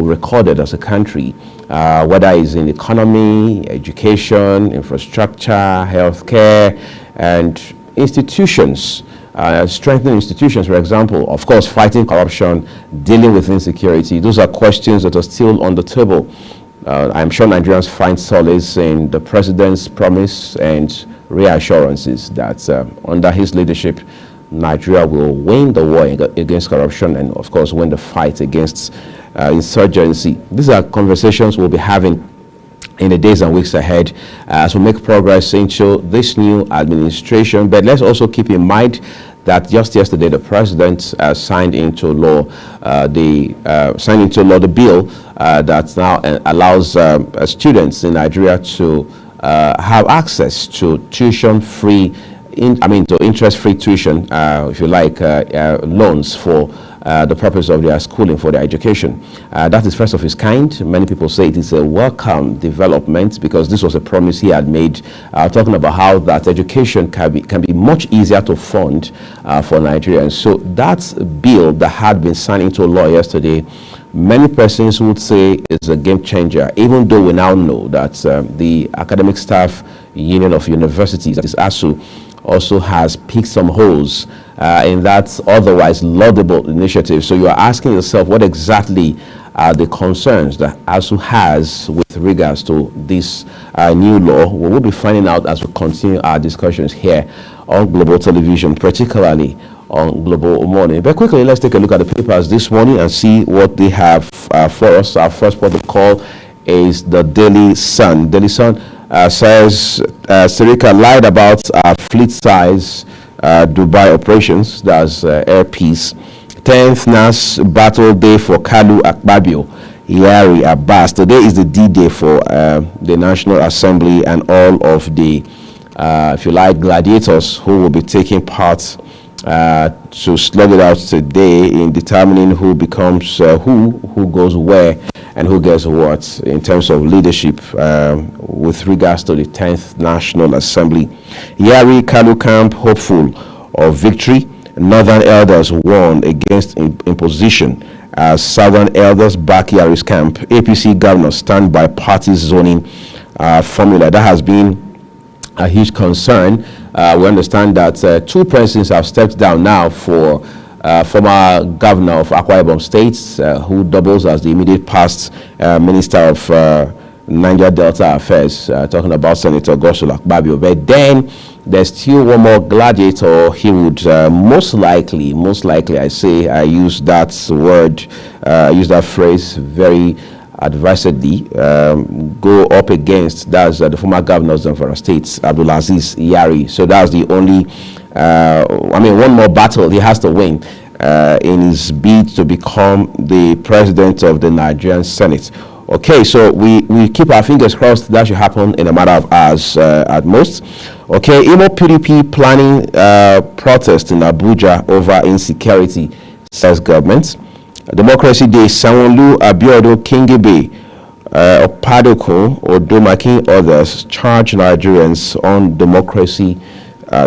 recorded as a country, whether it's in economy, education, infrastructure, healthcare, and institutions. Strengthening institutions, for example, of course, fighting corruption, dealing with insecurity. Those are questions that are still on the table. I'm sure Nigerians find solace in the president's promise and reassurances that under his leadership, Nigeria will win the war against corruption and, of course, win the fight against insurgency. These are conversations we'll be having in the days and weeks ahead as we make progress into this new administration. But let's also keep in mind that just yesterday the president signed into law the bill that now allows students in Nigeria to have access to tuition-free, to interest-free tuition, if you like, loans for the purpose of their schooling, for their education. That is first of its kind. Many people say it is a welcome development because this was a promise he had made, talking about how that education can be much easier to fund for Nigerians. So that bill that had been signed into law yesterday, many persons would say is a game changer, even though we now know that the Academic Staff Union of Universities, that is ASU, also has picked some holes in that otherwise laudable initiative. So you are asking yourself, what exactly are the concerns that ASU has with regards to this new law? We will be finding out as we continue our discussions here on Global Television, particularly on Global Morning. But quickly, let's take a look at the papers this morning and see what they have for us. Our first port of call is the Daily Sun. Daily Sun says Sirika lied about fleet size Dubai operations, that's Air Peace. 10th NAS battle day for Kalu Akpabio, Yari Abbas. Today is the D-Day for the National Assembly and all of the, if you like, gladiators who will be taking part to slug it out today in determining who becomes who goes where, and who gets what in terms of leadership with regards to the 10th National Assembly. Yari Kalu camp hopeful of victory. Northern elders warn against imposition as Southern elders back Yari's camp. APC governors stand by party zoning formula. That has been a huge concern. We understand that two persons have stepped down now for former governor of Akwa Ibom State, who doubles as the immediate past Minister of Niger Delta Affairs, talking about Senator Godswill Akpabio. But then there's still one more gladiator. He would most likely, I use that word, use that phrase very advisedly, go up against, that's the former governor of Zamfara State, Abdulaziz Yari. So that's the only, one more battle he has to win in his bid to become the president of the Nigerian Senate. Okay, so we keep our fingers crossed that should happen in a matter of hours at most. Okay, Imo PDP planning protest in Abuja over insecurity, says government. Democracy Day, Sanwo-Olu, Abiodun, Kingebe, Opadoko, Odomaki, others charge Nigerians on democracy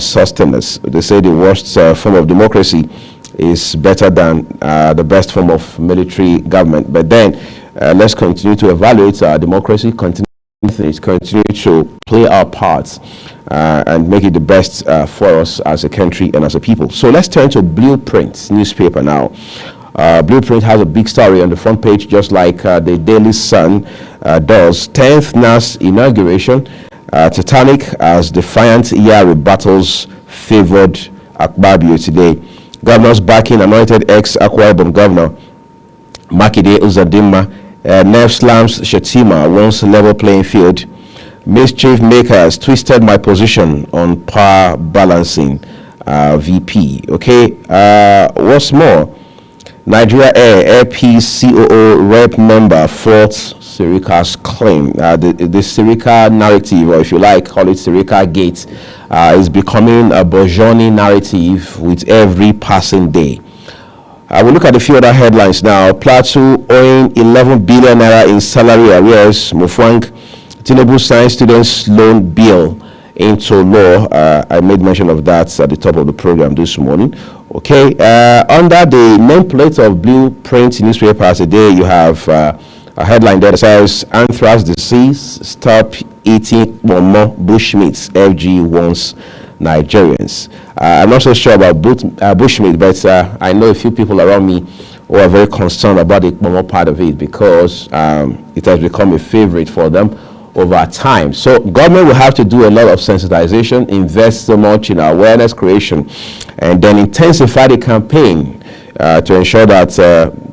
sustenance. They say the worst form of democracy is better than the best form of military government. But then let's continue to evaluate our democracy, continue to play our parts and make it the best for us as a country and as a people. So let's turn to Blueprint newspaper now. Blueprint has a big story on the front page, just like the Daily Sun does. 10th NAS inauguration, Titanic as defiant Yari battles favored Akpabio today. Governors backing anointed ex-Akwa Ibom governor Makinde Uzodinma. Nerve slams Shettima, once level playing field. Mischief makers twisted my position on power balancing, VP. Okay, what's more, Nigeria Air Peace COO rep member fought Sirika's claim. The Sirika narrative, or if you like, call it Sirika Gate, is becoming a burgeoning narrative with every passing day. We'll look at a few other headlines now. Plateau owing 11 billion naira in salary arrears. Mufwang, Tinubu signed students' loan bill into law. I made mention of that at the top of the program this morning. Okay, under the nameplate of Blueprint newspaper today, you have a headline there that says anthrax disease, stop eating more bushmeats, FG warns Nigerians. I'm not so sure about bushmeat, but I know a few people around me who are very concerned about the more part of it because it has become a favorite for them over time. So government will have to do a lot of sensitization, invest so much in awareness creation, and then intensify the campaign to ensure that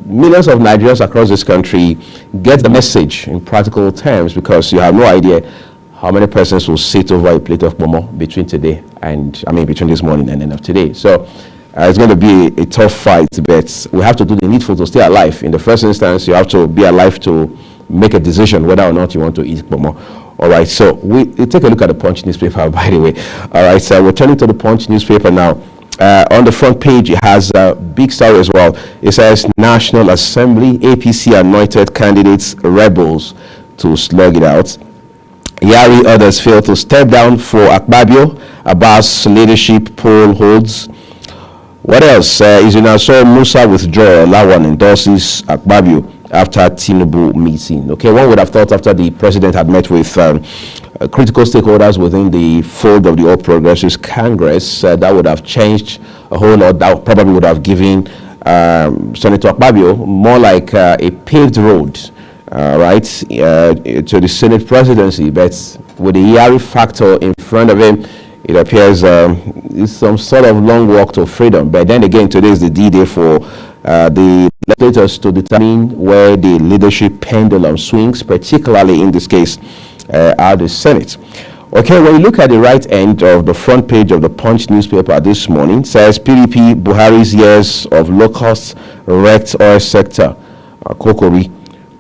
millions of Nigerians across this country get the message in practical terms, because you have no idea how many persons will sit over a plate of momo between today and, between this morning and end of today. So it's going to be a tough fight, but we have to do the needful to stay alive. In the first instance, you have to be alive to make a decision whether or not you want to eat momo. All right, so we take a look at the Punch newspaper, by the way. All right, so we're turning to the Punch newspaper now. On the front page, it has a big story as well. It says National Assembly, APC anointed candidates rebels to slug it out. Yari others fail to step down for Akpabio. Abbas leadership poll holds. What else? Is in so Musa withdraw. Lawan endorses Akpabio after Tinubu meeting. Okay, one would have thought after the president had met with critical stakeholders within the fold of the All Progressives Congress, that would have changed a whole lot. That probably would have given Senator Akpabio more like a paved road, right, to the Senate presidency. But with the Yari factor in front of him, it appears it's some sort of long walk to freedom. But then again, today is the D-Day for the legislators to determine where the leadership pendulum swings, particularly in this case, at the Senate. Okay, when you look at the right end of the front page of the Punch newspaper this morning, it says PDP Buhari's years of low-cost wrecked oil sector. Kokori.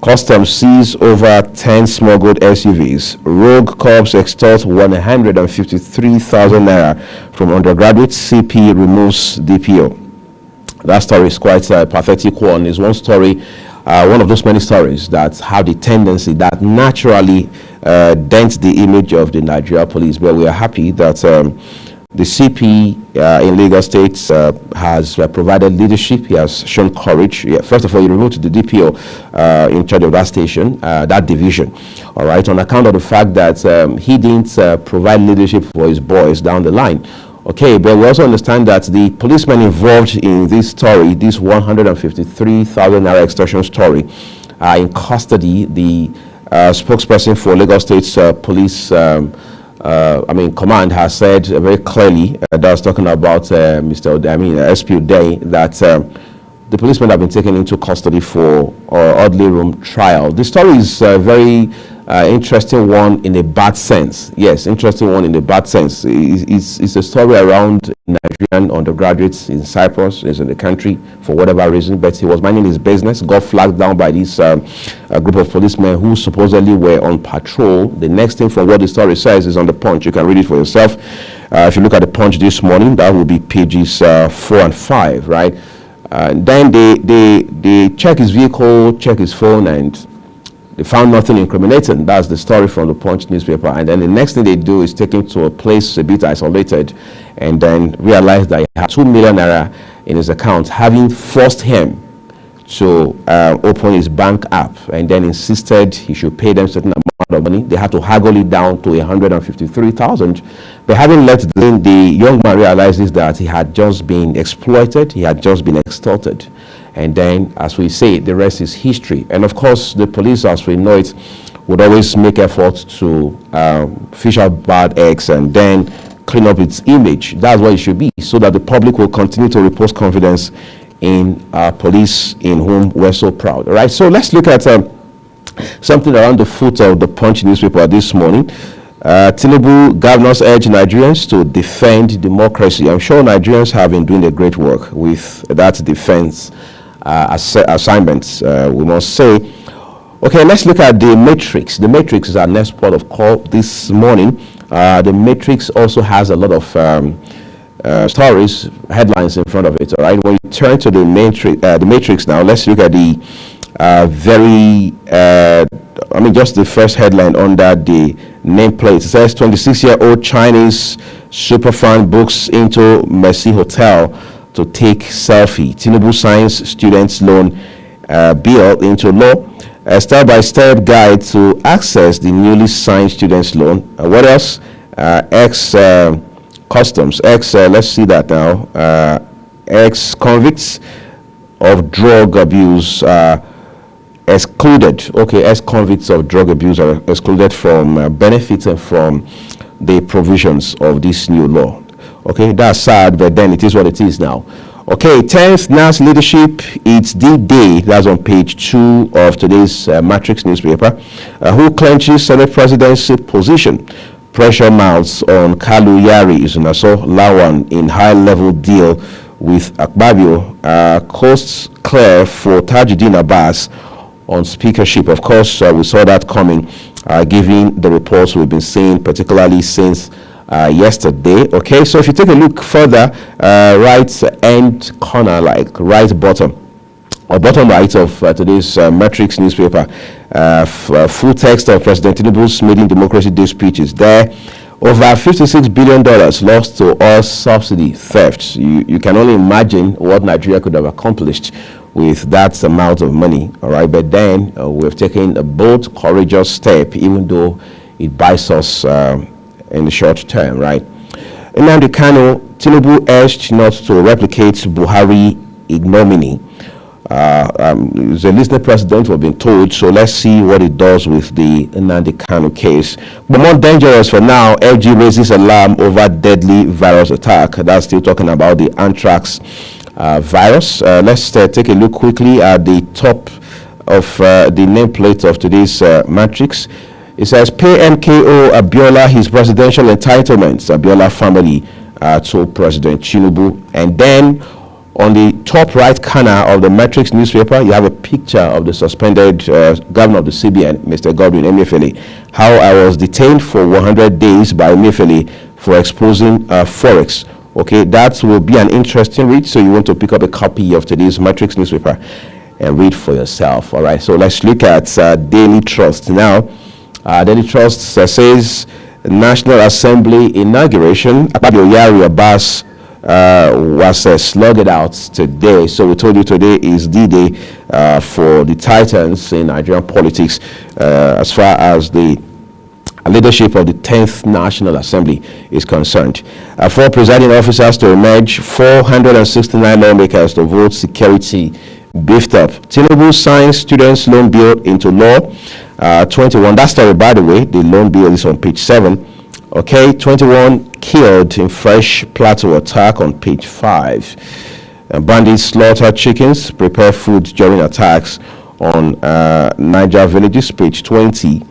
Customs sees over 10 smuggled SUVs. Rogue cops extort 153,000 naira from undergraduates. CP removes DPO. That story is quite a pathetic one. It's one story, one of those many stories that have the tendency that naturally dent the image of the Nigeria police. But we are happy that the CP in Lagos State has provided leadership. He has shown courage. First of all, he removed the DPO in charge of that station, that division. All right, on account of the fact that he didn't provide leadership for his boys down the line. Okay, but we also understand that the policemen involved in this story, this 153,000 naira extortion story, are in custody. The spokesperson for Lagos State's police command has said very clearly, that was talking about SP Day, that the policemen have been taken into custody for orderly room trial. The story is very interesting one in a bad sense. Yes, interesting one in a bad sense. It's a story around Nigerian undergraduates in Cyprus, is in the country for whatever reason, but he was minding his business, got flagged down by this group of policemen who supposedly were on patrol. The next thing from what the story says is on the Punch. You can read it for yourself. If you look at the Punch this morning, that will be pages 4 and 5, right? Then they check his vehicle, check his phone, and they found nothing incriminating. That's the story from the Punch newspaper. And then the next thing they do is take him to a place a bit isolated and then realize that he had 2 million naira in his account, having forced him to open his bank app and then insisted he should pay them certain amount of money. They had to haggle it down to 153,000. But having let the young man realizes that he had just been exploited, he had just been extorted. And then, as we say, the rest is history. And of course, the police, as we know it, would always make efforts to fish out bad eggs and then clean up its image. That's what it should be, so that the public will continue to repose confidence in police, in whom we're so proud. All right, so let's look at something around the foot of the Punch newspaper this morning. Tinubu governors urge Nigerians to defend democracy. I'm sure Nigerians have been doing a great work with that defense assignments, we must say. Okay, let's look at the Matrix. The Matrix is our next port of call this morning. The Matrix also has a lot of stories, headlines in front of it. All right, when you turn to the Matrix now, let's look at the just the first headline under the nameplate. It says 26-year-old Chinese superfan books into Mercy Hotel to take selfie. Tinubu signs students loan bill into law. A step-by-step guide to access the newly signed students loan. What else? Customs. Let's see that now. Ex-convicts of drug abuse excluded. Okay, ex-convicts of drug abuse are excluded from benefiting from the provisions of this new law. Okay, that's sad, but then it is what it is now. Okay, 10th NAS leadership, it's D-Day. That's on page 2 of today's Matrix newspaper. Who clenches Senate presidency position? Pressure mounts on Kalu Yari Izunaso Lawan in high-level deal with Akpabio. Costs clear for Tajuddin Abbas on speakership. Of course, we saw that coming, given the reports we've been seeing, particularly since yesterday. Okay, so if you take a look further, right end corner, like right bottom or bottom right of today's Matrix newspaper, full text of President Tinubu's maiden Democracy Day speech is there. Over $56 billion lost to oil subsidy theft. You can only imagine what Nigeria could have accomplished with that amount of money. All right, but then we've taken a bold, courageous step, even though it bites us in the short term, right? Nnamdi Kanu, Tinubu urged not to replicate Buhari ignominy. The listening president was being told, so let's see what it does with the Nnamdi Kanu case. But more dangerous for now, FG raises alarm over deadly virus attack. That's still talking about the anthrax virus. Let's take a look quickly at the top of the nameplate of today's Matrix. It says, pay MKO Abiola his presidential entitlements. Abiola family told President Tinubu. And then on the top right corner of the Matrix newspaper, you have a picture of the suspended governor of the CBN, Mr. Godwin Emefiele. How I was detained for 100 days by Emefiele for exposing Forex. Okay, that will be an interesting read. So you want to pick up a copy of today's Matrix newspaper and read for yourself. All right, so let's look at Daily Trust now. Daily Trust says National Assembly inauguration. Akpabio Yari Abbas was slugged out today. So we told you today is D-Day for the titans in Nigerian politics as far as the leadership of the 10th National Assembly is concerned. 4 presiding officers to emerge, 469 lawmakers to vote, security beefed up. Tinubu signs students' loan bill into law. 21, that story, by the way, the loan bill is on page 7. Okay, 21 killed in fresh Plateau attack on page 5. Bandits slaughter chickens, prepare food during attacks on Niger villages, page 20.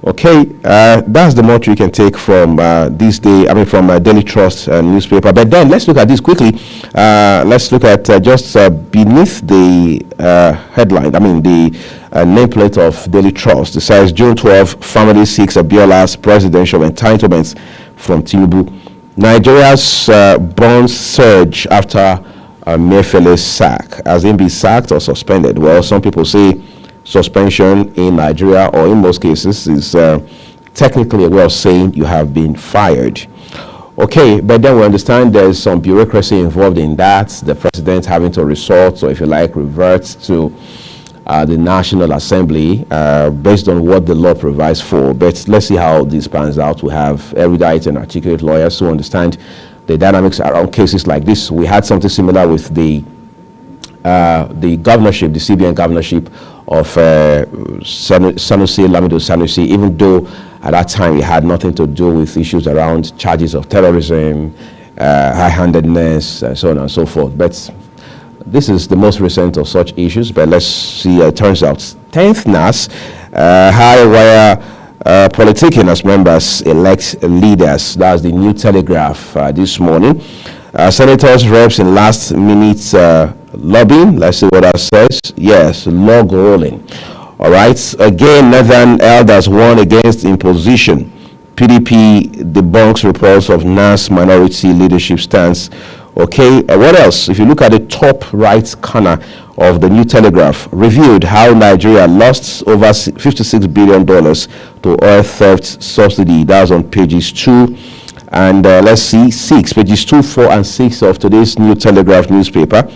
Okay, that's the much we can take from this day, from Daily Trust newspaper. But then let's look at this quickly. Let's look at just beneath the headline, the nameplate of Daily Trust. It says June 12, family seeks Abiola's presidential entitlements from Tinubu. Nigeria's bonds surge after Emefiele's sack. Has he been sacked or suspended? Well, some people say suspension in Nigeria, or in most cases, is technically a way of saying you have been fired. Okay, but then we understand there's some bureaucracy involved in that, the president having to resort, or if you like, revert to the National Assembly based on what the law provides for. But let's see how this pans out. We have erudite and articulate lawyers who understand the dynamics around cases like this. We had something similar with the governorship, the CBN governorship of Sanusi, Lamido Sanusi, even though at that time it had nothing to do with issues around charges of terrorism, high-handedness, and so on and so forth. But this is the most recent of such issues, but let's see how it turns out. 10th NAS, high wire politicking as members elect leaders. That's the New Telegraph this morning. Senators, reps in last minute lobbying. Let's see what that says. Yes, log rolling. All right. Again, Northern elders warn against imposition. PDP debunks reports of NAS minority leadership stance. Okay. What else? If you look at the top right corner of the New Telegraph, reviewed how Nigeria lost over $56 billion to oil theft subsidy. That's on pages 2 And let's see, pages 2, 4, and 6 of today's New Telegraph newspaper.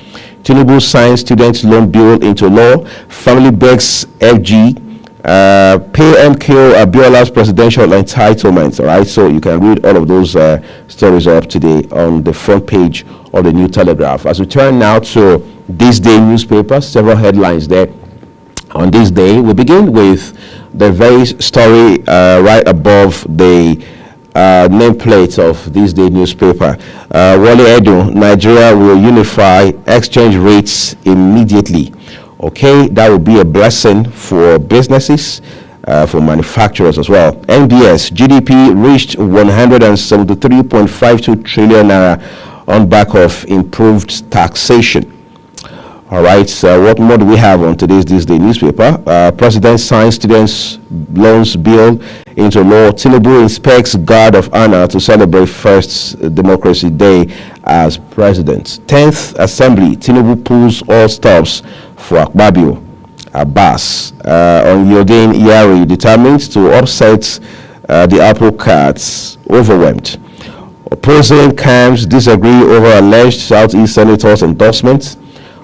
Tinubu signs student loan bill into law. Family begs FG. Pay MKO Abiola's presidential entitlement. All right, so you can read all of those stories up today on the front page of the New Telegraph. As we turn now to this day newspaper, several headlines there on this day. We begin with the very story right above the nameplate of this day newspaper. Wale Edo, Nigeria will unify exchange rates immediately. Okay, that would be a blessing for businesses, for manufacturers as well. NBS GDP reached 173.52 trillion naira on back of improved taxation. All right, so what more do we have on today's This Day newspaper? President signs students' loans bill into law. Tinubu inspects guard of honor to celebrate first Democracy Day as president. 10th Assembly, Tinubu pulls all stops for Akpabio. Abbas on Yodin Yari determined to upset the apple carts, overwhelmed. Opposing camps disagree over alleged Southeast Senators' endorsements.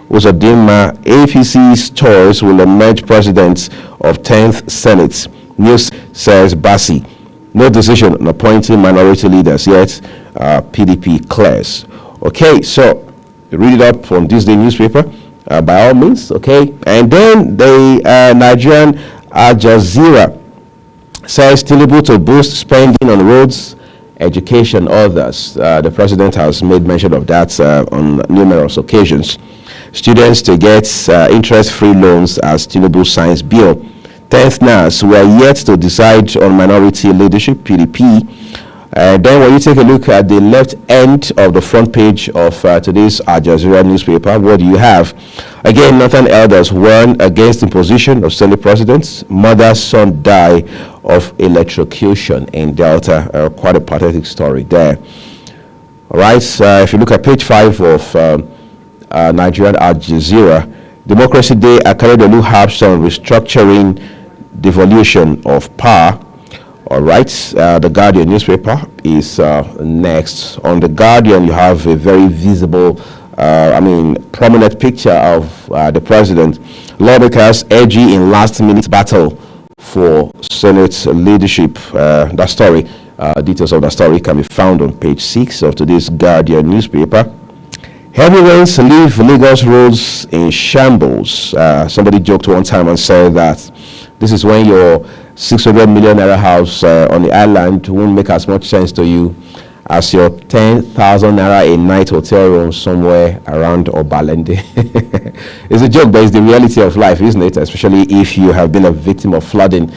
Uzodinma, APC's choice will emerge president of 10th Senate. News says Bassi. No decision on appointing minority leaders yet. PDP clears. Okay, so read it up from this day newspaper by all means. Okay, and then the Nigerian Al Jazeera says Tinubu to boost spending on roads, education, others. The president has made mention of that on numerous occasions. Students to get interest-free loans as Tinubu signs bill. 10th NAS, we are yet to decide on minority leadership, PDP. Then when you take a look at the left end of the front page of today's Al Jazeera newspaper, what do you have? Again, Northern elders warn against imposition of Senate presidents. Mother, son die of electrocution in Delta. Quite a pathetic story there. All right, if you look at page 5 of Nigerian Al Jazeera, Democracy Day, Akeredolu harps on restructuring devolution of power. All right, the Guardian newspaper is next. On the Guardian, you have a very visible, prominent picture of the president. Lawmakers edgy in last-minute battle for Senate leadership. That story, details of that story can be found on page 6 of today's Guardian newspaper. Heavy rains leave Lagos roads in shambles. Somebody joked one time and said that this is when your 600 million naira house on the island won't make as much sense to you as your 10,000 naira a night hotel room somewhere around Obalende. It's a joke, but it's the reality of life, isn't it? Especially if you have been a victim of flooding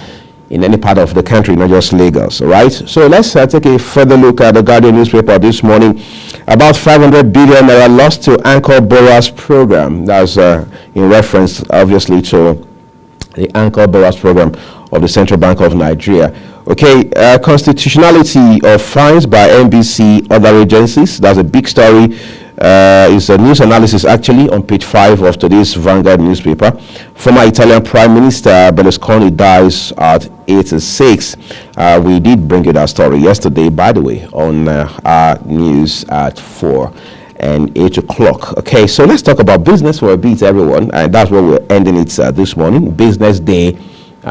in any part of the country, not just Lagos, all right? So let's take a further look at the Guardian newspaper this morning. About 500 billion naira lost to Anchor Borrowers Program. That's in reference, obviously, to the Anchor Borrowers Program of the Central Bank of Nigeria. Okay, constitutionality of fines by NBC, other agencies. That's a big story. It's a news analysis actually on page 5 of today's Vanguard newspaper. Former Italian Prime Minister Berlusconi dies at 86. We did bring you that story yesterday, by the way, on our news at 4 and 8 o'clock. Okay, so let's talk about business for a bit, everyone, and that's where we're ending it this morning. Business Day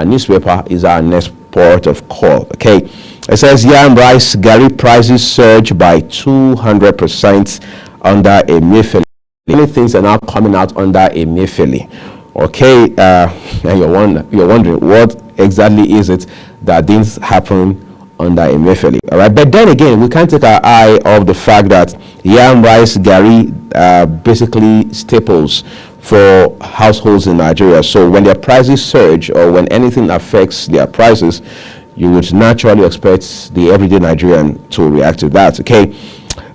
newspaper is our next port of call. Okay, it says yam, rice, garri prices surge by 200% under Emefiele. Many things are now coming out under Emefiele. Okay, and you're wondering what exactly is it that didn't happen under Emefiele. All right, but then again, we can't take our eye off the fact that yam, rice, garri are basically staples for households in Nigeria. So when their prices surge or when anything affects their prices, you would naturally expect the everyday Nigerian to react to that. Okay.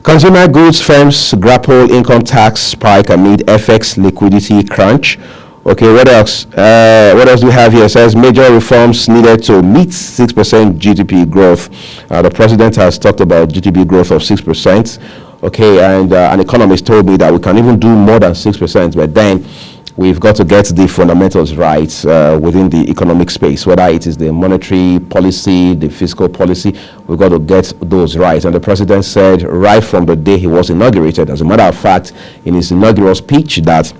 Consumer goods firms grapple income tax spike amid FX liquidity crunch. Okay, what else? What else do we have here? It says major reforms needed to meet 6% GDP growth. The president has talked about GDP growth of 6%. Okay, and an economist told me that we can even do more than 6%, but then we've got to get the fundamentals right within the economic space, whether it is the monetary policy, the fiscal policy. We've got to get those right. And the president said right from the day he was inaugurated, as a matter of fact, in his inaugural speech, that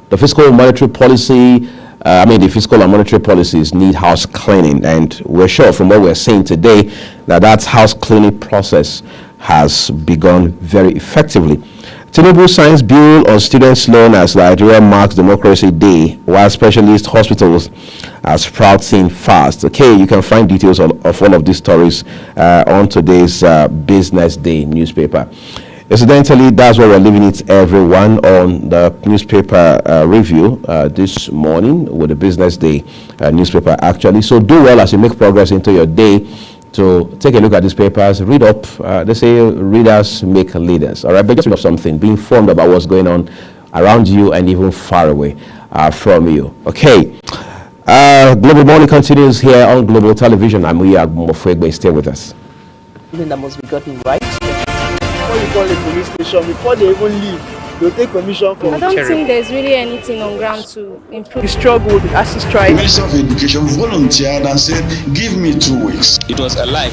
the fiscal and monetary policy, the fiscal and monetary policies need house cleaning. And we're sure from what we're seeing today that house cleaning process has begun very effectively. Tinubu signs bill on students' loan as Nigeria marks Democracy Day, while specialist hospitals are sprouting fast. Okay, you can find details of all of these stories on today's Business Day newspaper. Incidentally, that's where we're leaving it, everyone, on the newspaper review this morning with the Business Day newspaper, actually. So do well as you make progress into your day to take a look at these papers, read up. They say readers make leaders. All right, but just read up something, be informed about what's going on around you and even far away from you. Okay, Global Morning continues here on Global Television. I'm Muyi Agbomofegbe. Stay with us. Something that must be gotten right. Before you call the police station, before they even leave, they'll take permission from. I don't think there's really anything on ground to improve. The struggle with the ASU strike. The Minister of Education volunteered and said, give me 2 weeks. It was a lie.